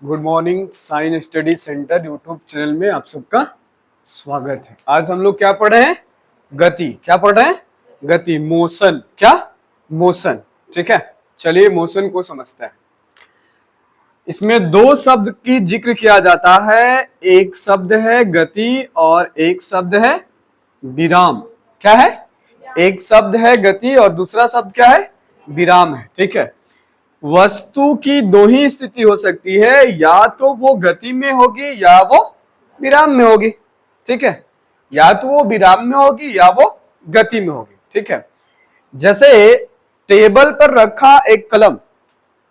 Good morning science study centre YouTube channel में आप सबका स्वागत है। आज हम लोग क्या पढ़ रहे हैं? गति। क्या पढ़ रहे हैं? गति, मोशन। क्या? मोशन। ठीक है, चलिए मोशन को समझते हैं। इसमें दो शब्द की जिक्र किया जाता है, एक शब्द है गति और एक शब्द है विराम। क्या है? एक शब्द है गति और दूसरा शब्द क्या है? विराम है। ठीक है, वस्तु की दो ही स्थिति हो सकती है, या तो वो गति में होगी या वो विराम में होगी। ठीक है, या तो वो विराम में होगी या वो गति में होगी। ठीक है, जैसे टेबल पर रखा एक कलम,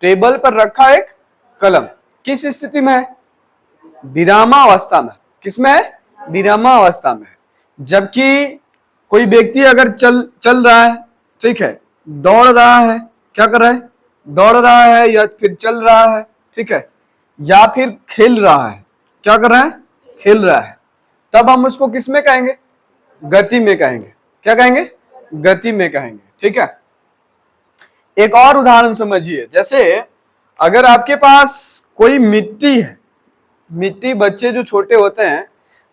टेबल पर रखा एक कलम किस स्थिति में है? विरामावस्था में। किसमें है? विरामावस्था में है। जबकि कोई व्यक्ति अगर चल रहा है, ठीक है, दौड़ रहा है, क्या कर रहा है? दौड़ रहा है, या फिर चल रहा है, ठीक है, या फिर खेल रहा है, क्या कर रहा है? खेल रहा है, तब हम उसको किस में कहेंगे? गति में कहेंगे। क्या कहेंगे? गति में कहेंगे। ठीक है, एक और उदाहरण समझिए। जैसे अगर आपके पास कोई मिट्टी है, मिट्टी, बच्चे जो छोटे होते हैं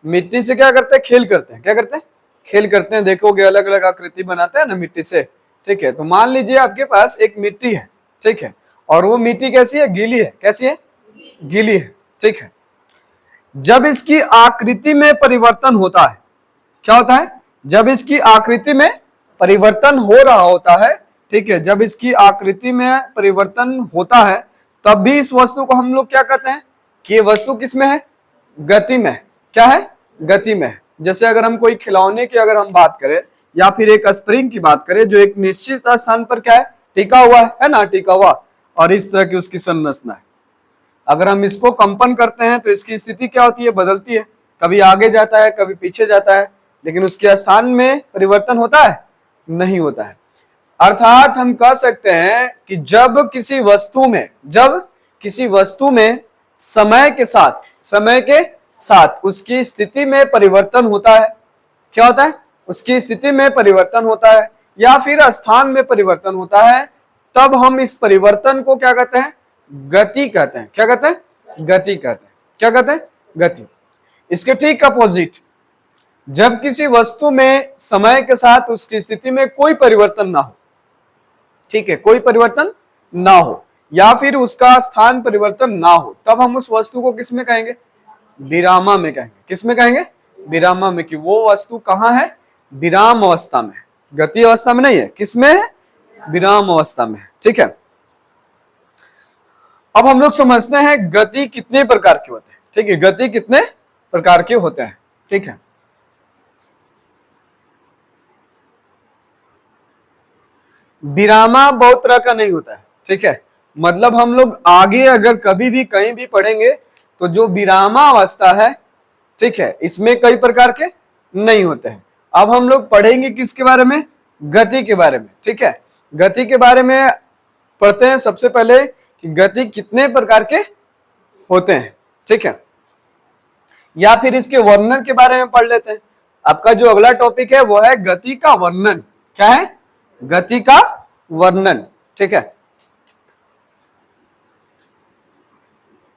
मिट्टी से क्या करते हैं? खेल करते हैं। क्या करते हैं? खेल करते हैं। देखोगे अलग अलग आकृति बनाते हैं ना मिट्टी से। ठीक है, तो मान लीजिए आपके पास एक मिट्टी है, ठीक है, और वो मिट्टी कैसी है? गीली है। कैसी है? गीली है। ठीक है, जब इसकी आकृति में परिवर्तन होता है, क्या होता है? जब इसकी आकृति में परिवर्तन हो रहा होता है, ठीक है, जब इसकी आकृति में परिवर्तन होता है, तब भी इस वस्तु को हम लोग क्या कहते हैं कि ये वस्तु किस में है? गति में। क्या है? गति में है। जैसे अगर हम कोई खिलौने की अगर हम बात करें, या फिर एक स्प्रिंग की बात करें जो एक निश्चित स्थान पर क्या है? टिका हुआ है ना, टिका हुआ, और इस तरह की उसकी संरचना है। अगर हम इसको कंपन करते हैं तो इसकी स्थिति क्या होती है? बदलती है, कभी आगे जाता है, कभी पीछे जाता है, लेकिन उसके स्थान में परिवर्तन होता है? नहीं होता है। अर्थात हम कह सकते हैं कि जब किसी वस्तु में समय के साथ उसकी स्थिति में परिवर्तन होता है, क्या होता है? उसकी स्थिति में परिवर्तन होता है, या फिर स्थान में परिवर्तन होता है, तब हम इस परिवर्तन को क्या कहते हैं? गति कहते हैं। क्या कहते हैं? गति कहते हैं। क्या कहते हैं? गति। इसके ठीक अपोजिट, जब किसी वस्तु में समय के साथ उसकी स्थिति में कोई परिवर्तन ना हो, ठीक है, कोई परिवर्तन ना हो, या फिर उसका स्थान परिवर्तन ना हो, तब हम उस वस्तु को किस में कहेंगे? विरामा में कहेंगे। किस में कहेंगे? विरामा में। कि वो वस्तु कहाँ है? विराम अवस्था में। गति अवस्था में नहीं है। किस में है? विराम अवस्था में। ठीक है, अब हम लोग समझते हैं गति कितने प्रकार के होते हैं। ठीक है, गति कितने प्रकार के होते हैं। ठीक है, विरामा बहुत तरह का नहीं होता है। ठीक है, मतलब हम लोग आगे अगर कभी भी कहीं भी पढ़ेंगे तो जो विरामा अवस्था है, ठीक है, इसमें कई प्रकार के नहीं होते हैं। अब हम लोग पढ़ेंगे किसके बारे में? गति के बारे में। ठीक है, गति के बारे में पढ़ते हैं सबसे पहले कि गति कितने प्रकार के होते हैं। ठीक है, या फिर इसके वर्णन के बारे में पढ़ लेते हैं। आपका जो अगला टॉपिक है वो है गति का वर्णन। क्या है? गति का वर्णन। ठीक है,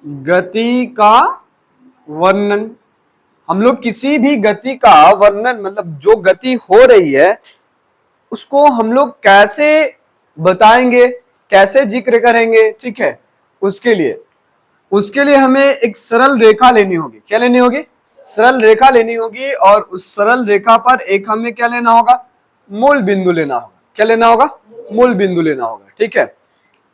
गति का वर्णन। हम लोग किसी भी गति का वर्णन, मतलब जो गति हो रही है उसको हम लोग कैसे बताएंगे, कैसे जिक्र करेंगे, ठीक है, उसके लिए हमें एक सरल रेखा लेनी होगी। क्या लेनी होगी? सरल रेखा लेनी होगी, और उस सरल रेखा पर एक हमें क्या लेना होगा? मूल बिंदु लेना होगा। क्या लेना होगा? मूल बिंदु लेना होगा। ठीक है,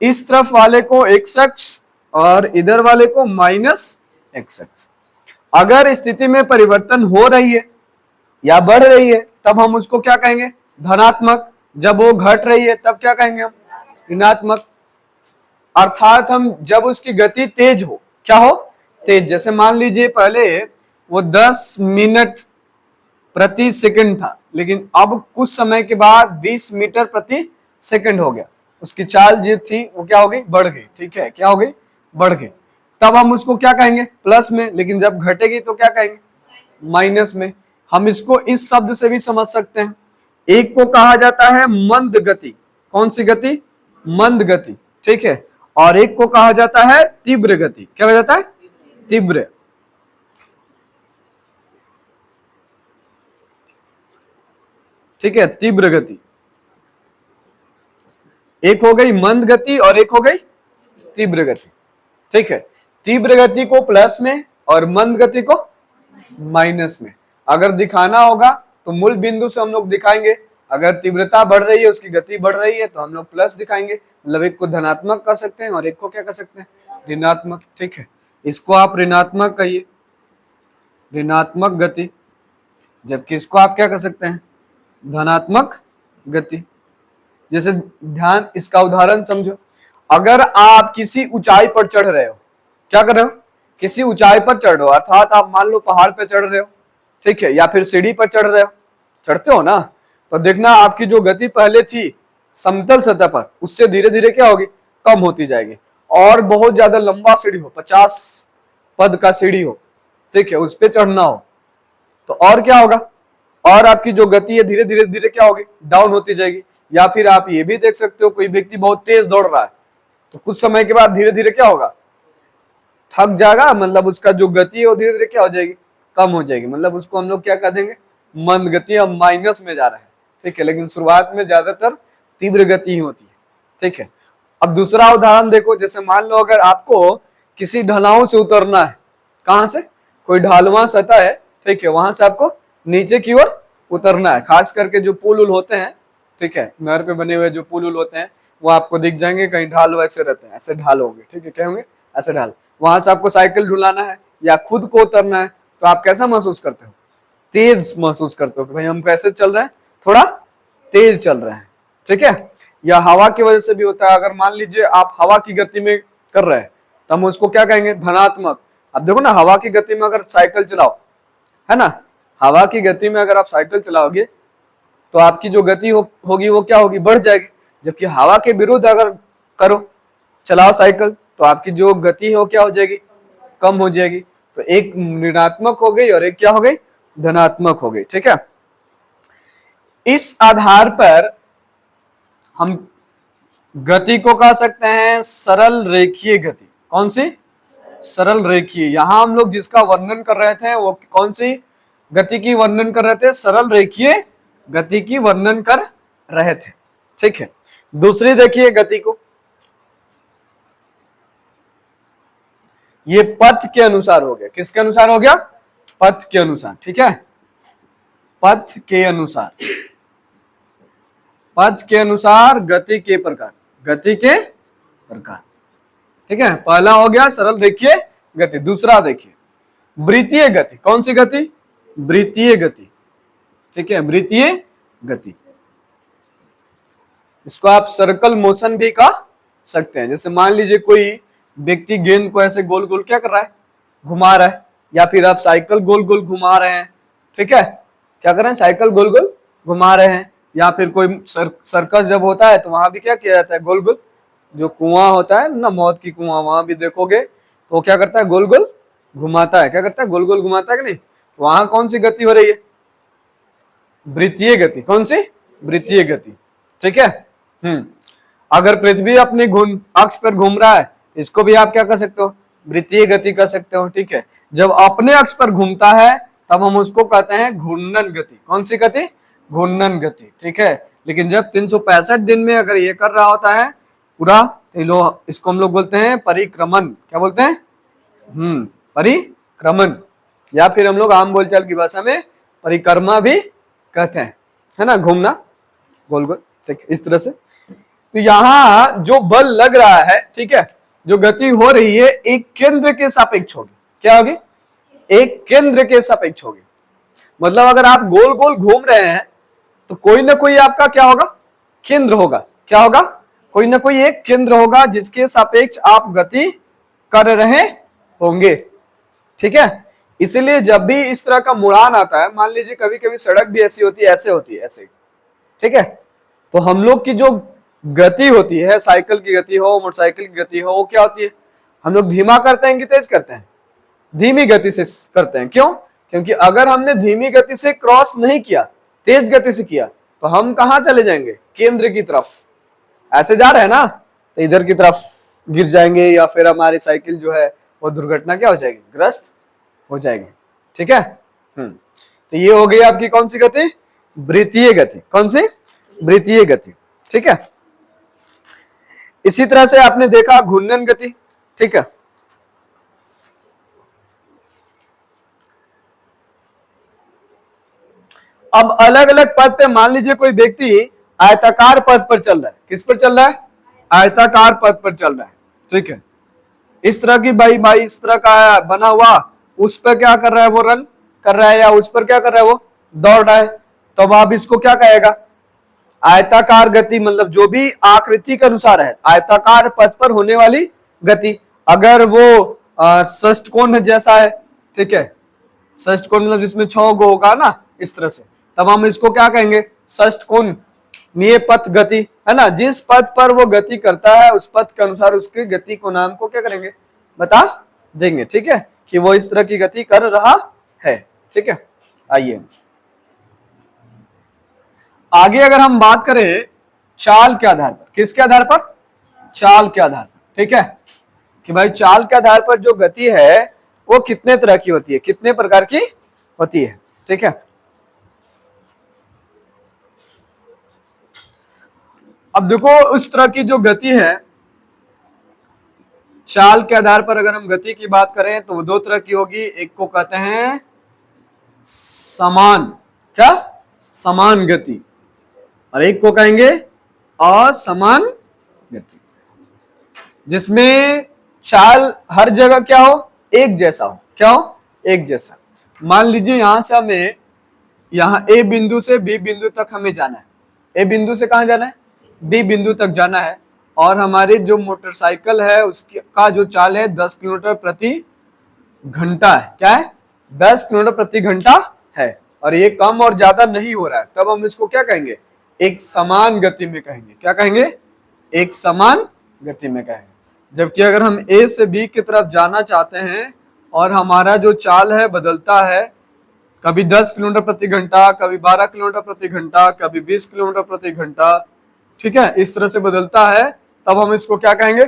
इस तरफ वाले को x अक्ष और इधर वाले को -x अक्ष। अगर स्थिति में परिवर्तन हो रही है या बढ़ रही है तब हम उसको क्या कहेंगे? धनात्मक। जब वो घट रही है तब क्या कहेंगे हम? ऋणात्मक। अर्थात हम जब उसकी गति तेज हो, क्या हो? तेज। जैसे मान लीजिए पहले वो 10 मिनट प्रति सेकंड था, लेकिन अब कुछ समय के बाद 20 मीटर प्रति सेकंड हो गया। उसकी चाल जो थी वो क्या हो गई? बढ़ गई। ठीक है, क्या हो गई? बढ़ गई। तब हम उसको क्या कहेंगे? प्लस में। लेकिन जब घटेगी तो क्या कहेंगे? माइनस में। हम इसको इस शब्द से भी समझ सकते हैं। एक को कहा जाता है मंद गति। कौन सी गति? मंद गति। ठीक है, और एक को कहा जाता है तीव्र गति। क्या कहा जाता है? तीव्र। ठीक है, तीव्र गति। एक हो गई मंद गति और एक हो गई तीव्र गति। ठीक है, तीव्र गति को प्लस में और मंद गति को माइनस में। अगर दिखाना होगा तो मूल बिंदु से हम लोग दिखाएंगे। अगर तीव्रता बढ़ रही है, उसकी गति बढ़ रही है, तो हम लोग प्लस दिखाएंगे। मतलब एक को धनात्मक कर सकते हैं और एक को क्या कर सकते हैं? ऋणात्मक। ठीक है, इसको आप ऋणात्मक कहिए, ऋणात्मक गति, जबकि इसको आप क्या कर सकते हैं? धनात्मक गति। जैसे ध्यान, इसका उदाहरण समझो। अगर आप किसी ऊंचाई पर चढ़ रहे हो, क्या कर रहे हो? किसी ऊंचाई पर चढ़ रहे हो, अर्थात आप मान लो पहाड़ पर चढ़ रहे हो, ठीक है, या फिर सीढ़ी पर चढ़ रहे हो, चढ़ते हो ना, तो देखना आपकी जो गति पहले थी समतल सतह पर, उससे धीरे धीरे क्या होगी? कम होती जाएगी। और बहुत ज्यादा लंबा सीढ़ी हो, 50 पद का सीढ़ी हो, ठीक है, उस पर चढ़ना हो, तो और क्या होगा? और आपकी जो गति है धीरे धीरे धीरे क्या होगी? डाउन होती जाएगी। या फिर आप ये भी देख सकते हो, कोई व्यक्ति बहुत तेज दौड़ रहा है, तो कुछ समय के बाद धीरे धीरे क्या होगा? थक जाएगा, मतलब उसका जो गति है वो धीरे धीरे क्या हो जाएगी? कम हो जाएगी। मतलब उसको हम लोग क्या कह देंगे? मंद गति, अब माइनस में जा रहा है। ठीक है, लेकिन शुरुआत में ज्यादातर तीव्र गति ही होती है। ठीक है, अब दूसरा उदाहरण देखो। जैसे मान लो अगर आपको किसी ढलान से उतरना है, कहां से? कोई ढालुआ सतह है, ठीक है, वहां से आपको नीचे की ओर उतरना है। खास करके जो पुल उल होते हैं, ठीक है, नहर पे बने हुए जो पुल उल होते हैं, वो आपको दिख जाएंगे। कहीं ढाल वैसे रहते हैं, ऐसे ढाल होंगे, ठीक है, क्या होंगे? ऐसे ढाल। वहां से आपको साइकिल ढुलाना है या खुद को उतरना है, तो आप कैसा महसूस करते हो? तेज महसूस करते हो कि भाई हम कैसे चल रहे हैं? थोड़ा तेज चल रहे हैं। ठीक है, या हवा की वजह से भी होता है। अगर मान लीजिए आप हवा की गति में कर रहे हैं, तो हम उसको क्या कहेंगे? धनात्मक। अब देखो ना, हवा की गति में अगर साइकिल चलाओ, है ना, हवा की गति में अगर आप साइकिल चलाओगे तो आपकी जो गति होगी वो क्या होगी? बढ़ जाएगी। जबकि हवा के विरुद्ध अगर करो, चलाओ साइकिल, तो आपकी जो गति है वो क्या हो जाएगी? कम हो जाएगी। तो एक ऋणात्मक हो गई और एक क्या हो गई? धनात्मक हो गई। ठीक है, इस आधार पर हम गति को कह सकते हैं सरल रेखीय गति। कौन सी? सरल रेखीय। यहां हम लोग जिसका वर्णन कर रहे थे वो कौन सी गति की वर्णन कर रहे थे? सरल रेखीय गति की वर्णन कर रहे थे। ठीक है, दूसरी देखिए गति को, ये पथ के अनुसार हो गया। किसके अनुसार हो गया? पथ के अनुसार। ठीक है, पथ के अनुसार, पथ के अनुसार गति के प्रकार, गति के प्रकार। ठीक है, पहला हो गया सरल रेखीय गति। दूसरा देखिए वृत्तीय गति। कौन सी गति? वृत्तीय गति। ठीक है, वृत्तीय गति, इसको आप सर्कल मोशन भी कह सकते हैं। जैसे मान लीजिए कोई व्यक्ति गेंद को ऐसे गोल गोल क्या कर रहा है? घुमा रहा है। या फिर आप साइकिल गोल गोल घुमा रहे हैं। ठीक है, क्या कर रहे हैं? साइकिल गोल गोल घुमा रहे हैं। या फिर कोई सर्कस जब होता है तो वहां भी क्या किया जाता है? गोल गोल, जो कुआं होता है ना, मौत की कुआं, वहां भी देखोगे तो वो क्या करता है? गोल गोल घुमाता है। क्या करता है? गोल गोल घुमाता है कि नहीं? तो वहां कौन सी गति हो रही है? वृत्तीय गति। कौन सी? वृत्तीय गति। ठीक है, अगर पृथ्वी अपने अक्ष पर घूम रहा है, इसको भी आप क्या कर सकते हो? वृत्तीय गति कर सकते हो। ठीक है, जब अपने अक्ष पर घूमता है तब हम उसको कहते हैं घूर्णन गति। कौन सी गति? घूर्णन गति। ठीक है, लेकिन जब 365 दिन में अगर ये कर रहा होता है पूरा, तो इसको हम लोग बोलते हैं परिक्रमण। क्या बोलते हैं? परिक्रमण, या फिर हम लोग आम बोलचाल की भाषा में परिक्रमा भी कहते हैं, है ना, घूमना गोल गोल। ठीक, इस तरह से। तो यहां जो बल लग रहा है, ठीक है, जो गति हो रही है, एक केंद्र के सापेक्ष होगी। क्या होगी? एक केंद्र के सापेक्ष होगी। मतलब अगर आप गोल गोल घूम रहे हैं तो कोई ना कोई आपका क्या होगा? केंद्र होगा। क्या होगा? कोई ना कोई एक केंद्र होगा जिसके सापेक्ष आप गति कर रहे होंगे। ठीक है, इसलिए जब भी इस तरह का मुड़ान आता है, मान लीजिए कभी कभी सड़क भी ऐसी होती है, ऐसे होती है, ऐसे, ठीक है, तो हम लोग की जो गति होती है, साइकिल की गति हो, मोटरसाइकिल की गति हो, वो क्या होती है? हम लोग धीमा करते हैं कि तेज करते हैं? धीमी गति से करते हैं। क्यों? क्योंकि अगर हमने धीमी गति से क्रॉस नहीं किया, तेज गति से किया, तो हम कहां चले जाएंगे? केंद्र की तरफ। ऐसे जा रहे हैं ना, तो इधर की तरफ गिर जाएंगे या फिर हमारी साइकिल जो है वो दुर्घटना क्या हो जाएगी, ग्रस्त हो जाएगी। ठीक है। तो ये हो गई आपकी कौन सी गति, वृत्तीय गति। कौन सी, वृत्तीय गति। ठीक है। इसी तरह से आपने देखा घूर्णन गति। ठीक है। अब अलग अलग पथ पे मान लीजिए कोई व्यक्ति आयताकार पथ पर चल रहा है। किस पर चल रहा है, आयताकार पथ पर चल रहा है। ठीक है। इस तरह की बाई इस तरह का बना हुआ, उस पर क्या कर रहा है वो, रन कर रहा है, या उस पर क्या कर रहा है वो, दौड़ रहा है। तो अब आप इसको क्या कहेगा, आयताकार गति, मतलब जो भी आकृति के अनुसार है, आयताकार पथ पर होने वाली गति। अगर वो षष्ठकोण जैसा है, ठीक है, षष्ठकोण मतलब जिसमें 6 गो होगा ना, इस तरह से, तब हम इसको क्या कहेंगे, षष्ठकोणीय पथ गति, है ना। जिस पथ पर वो गति करता है उस पथ के अनुसार उसकी गति को नाम को क्या करेंगे, बता देंगे। ठीक है, कि वो इस तरह की गति कर रहा है। ठीक है। आइए आगे अगर हम बात करें चाल के आधार पर, किसके आधार पर, चाल के आधार पर। ठीक है, कि भाई चाल के आधार पर जो गति है वो कितने तरह की होती है, कितने प्रकार की होती है। ठीक है। अब देखो उस तरह की जो गति है, चाल के आधार पर अगर हम गति की बात करें तो वो 2 तरह की होगी। एक को कहते हैं समान, क्या, समान गति, और एक को कहेंगे असमान गति, जिसमें चाल हर जगह क्या हो, एक जैसा हो। क्या हो, एक जैसा। मान लीजिए यहां से हमें, यहां ए बिंदु से बी बिंदु तक हमें जाना है। ए बिंदु से कहां जाना है, बी बिंदु तक जाना है, और हमारी जो मोटरसाइकिल है उसका जो चाल है 10 किलोमीटर प्रति घंटा है। क्या है, 10 किलोमीटर प्रति घंटा है, और ये कम और ज्यादा नहीं हो रहा है। तब हम इसको क्या कहेंगे, एक समान गति में कहेंगे। क्या कहेंगे, एक समान गति में कहेंगे। जबकि अगर हम ए से बी की तरफ जाना चाहते हैं और हमारा जो चाल है बदलता है, कभी 10 किलोमीटर प्रति घंटा, कभी 12 किलोमीटर प्रति घंटा, कभी 20 किलोमीटर प्रति घंटा, ठीक है, इस तरह से बदलता है, तब हम इसको क्या कहेंगे,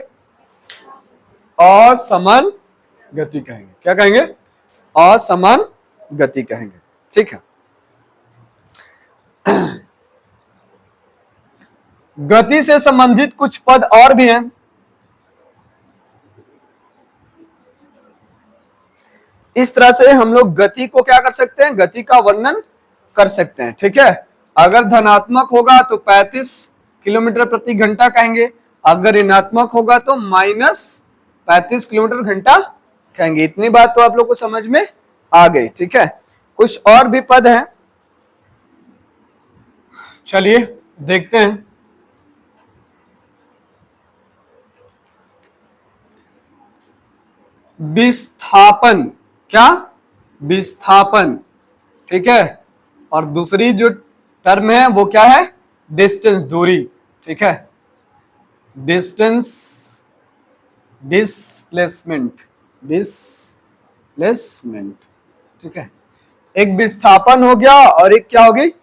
असमान गति कहेंगे। क्या कहेंगे, असमान गति कहेंगे। ठीक है। गति से संबंधित कुछ पद और भी हैं। इस तरह से हम लोग गति को क्या कर सकते हैं, गति का वर्णन कर सकते हैं। ठीक है। अगर धनात्मक होगा तो 35 किलोमीटर प्रति घंटा कहेंगे, अगर ऋणात्मक होगा तो -35 किलोमीटर घंटा कहेंगे। इतनी बात तो आप लोग को समझ में आ गई। ठीक है। कुछ और भी पद हैं, चलिए देखते हैं। विस्थापन, क्या, विस्थापन। ठीक है। और दूसरी जो टर्म है वो क्या है, डिस्टेंस, दूरी। ठीक है, डिस्टेंस, डिस्प्लेसमेंट, डिस्प्लेसमेंट। ठीक है, एक विस्थापन हो गया और एक क्या होगी,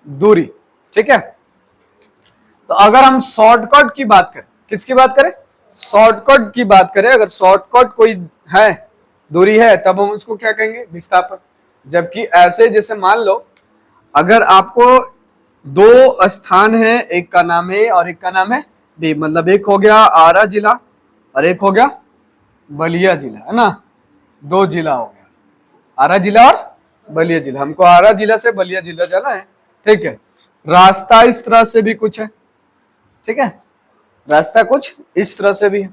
दूरी। ठीक है। तो अगर हम शॉर्टकट की बात करें, किसकी बात करें, शॉर्टकट की बात करें, अगर शॉर्टकट कोई है, दूरी है, तब हम उसको क्या कहेंगे, विस्थापन। जबकि ऐसे जैसे मान लो अगर आपको 2 स्थान है, एक का नाम है और एक का नाम है बी, मतलब एक हो गया आरा जिला और एक हो गया बलिया जिला, है ना, 2 जिला हो गया, आरा जिला और बलिया जिला। हमको आरा जिला से बलिया जिला जाना है। ठीक है। रास्ता इस तरह से भी कुछ है। ठीक है, रास्ता कुछ इस तरह से भी है,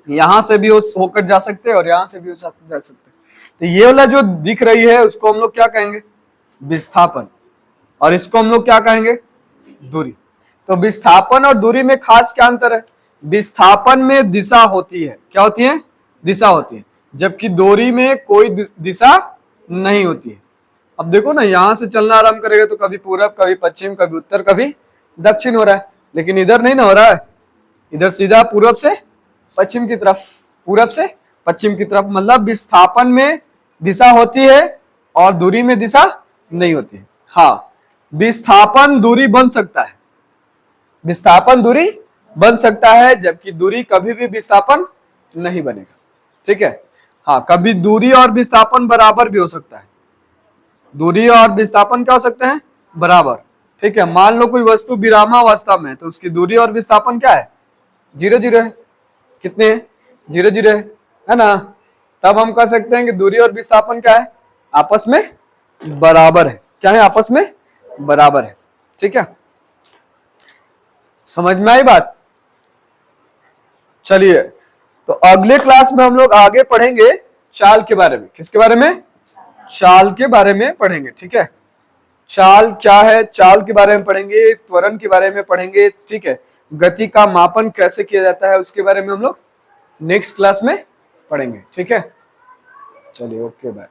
यहां से भी होकर जा सकते हैं और यहां से भी जा सकते हैं। तो ये वाला जो दिख रही है उसको हम लोग क्या कहेंगे, विस्थापन, और इसको हम लोग क्या कहेंगे, दूरी। तो विस्थापन और दूरी में खास क्या अंतर है, विस्थापन में दिशा होती है, क्या होती है, दिशा होती है, जबकि दूरी में कोई दिशा नहीं होती है। अब देखो ना, यहां से चलना आरंभ करेगा तो कभी पूरब, कभी पश्चिम, कभी उत्तर, कभी दक्षिण हो रहा है, लेकिन इधर नहीं ना हो रहा है, इधर सीधा पूरब से पश्चिम की तरफ, पूरब से पश्चिम की तरफ। मतलब विस्थापन में दिशा होती है और दूरी में दिशा नहीं होती है। हाँ, विस्थापन दूरी बन सकता है, विस्थापन दूरी बन सकता है, जबकि दूरी कभी भी विस्थापन नहीं बनेगा। ठीक है, हाँ, कभी दूरी और विस्थापन बराबर भी हो सकता है। दूरी और विस्थापन क्या हो सकते हैं? बराबर। ठीक है, मान लो कोई वस्तु विरामावस्था में है तो उसकी दूरी और विस्थापन क्या है? 0 0 है। कितने? 0 0 है ना। तब हम कह सकते हैं कि दूरी और विस्थापन क्या है? आपस में बराबर है। क्या है? आपस में बराबर है। ठीक है, समझ में आई बात? चलिए, तो अगले क्लास में हम लोग आगे पढ़ेंगे चाल के बारे में। किसके बारे में? चाल के बारे में पढ़ेंगे। ठीक है, चाल क्या है, चाल के बारे में पढ़ेंगे, त्वरण के बारे में पढ़ेंगे। ठीक है, गति का मापन कैसे किया जाता है उसके बारे में हम लोग नेक्स्ट क्लास में पढ़ेंगे। ठीक है, चलिए, ओके, बाय।